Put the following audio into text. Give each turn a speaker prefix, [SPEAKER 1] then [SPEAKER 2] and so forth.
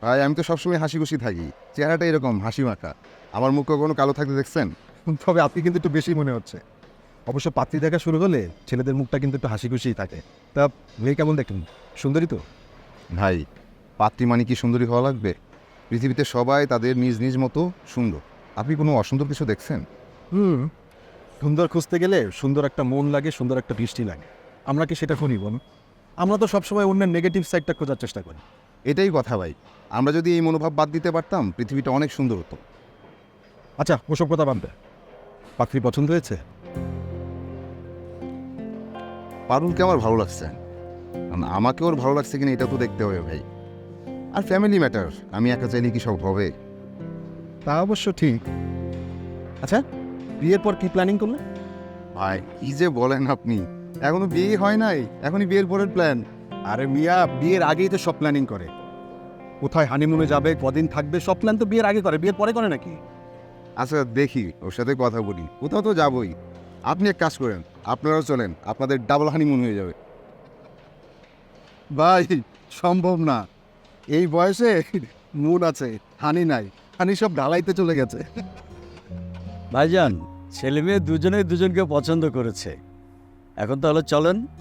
[SPEAKER 1] ভাই আমি তো সবসময় হাসি খুশি থাকি, চেহারাটা এরকম হাসি মাখা। আমার মুখ কখনো কালো থাকতে দেখছেন?
[SPEAKER 2] তবে আপনি কিন্তু একটু বেশি মনে হচ্ছে। অবশ্য পাত্রী দেখা শুরু হলে ছেলেদের মুখটা কিন্তু একটু হাসি খুশিই থাকে। তা মেয়ে কেমন দেখেন? সুন্দরী তো?
[SPEAKER 1] ভাই, পাত্রী মানে কি সুন্দরী হওয়া লাগবে? পৃথিবীতে সবাই তাদের নিজ নিজ মতো সুন্দর। আপনি কোনো অসুন্দর কিছু দেখছেন?
[SPEAKER 2] সুন্দর খুঁজতে গেলে সুন্দর একটা মন লাগে, সুন্দর একটা দৃষ্টি লাগে। আমরা কি সেটা খুঁজি বলুন? আমরা তো সবসময় অন্যের নেগেটিভ সাইডটা খোঁজার চেষ্টা করি।
[SPEAKER 1] এটাই কথা ভাই। আমরা যদি এই মনোভাব বাদ দিতে পারতাম, পৃথিবীটা অনেক সুন্দর হতো।
[SPEAKER 2] আচ্ছা, ওসব কথা বাদ দে। পাত্রী পছন্দ হয়েছে?
[SPEAKER 1] পারুলকে আমার ভালো লাগছে, আমাকে ওর ভালো লাগছে কিনা এটা তো দেখতে হবে ভাই। আর ফ্যামিলি ম্যাটার, আমি একা চাইলে কি সব হবে?
[SPEAKER 2] তা অবশ্য ঠিক। আচ্ছা, বিয়ের পর কি প্ল্যানিং করলে?
[SPEAKER 1] ভাই কি যে বলেন আপনি, এখনো বিয়ে হয় নাই, এখনই বিয়ের পরের প্ল্যান?
[SPEAKER 2] আরে মিয়া, বিয়ের আগেই তো সব প্ল্যানিং করে। কোথায় হানিমুনে যাবে, কদিন থাকবে, সব প্ল্যান তো বিয়ের আগে করে, বিয়ের পরে করে নাকি?
[SPEAKER 1] আচ্ছা দেখি, ওর সাথে কথা বলি, কোথাও তো যাবই। আপনি এক কাজ করেন, আপনারাও চলেন, আপনাদের ডাবল হানিমুন হয়ে যাবে।
[SPEAKER 2] ভাই, সম্ভব না। এই বয়সে মুড আছে, হানি নাই। হানি সব ঢালাইতে চলে গেছে।
[SPEAKER 3] ভাইজান, ছেলে মেয়ে দুজনেই দুজনকে পছন্দ করেছে। এখন তাহলে চলেন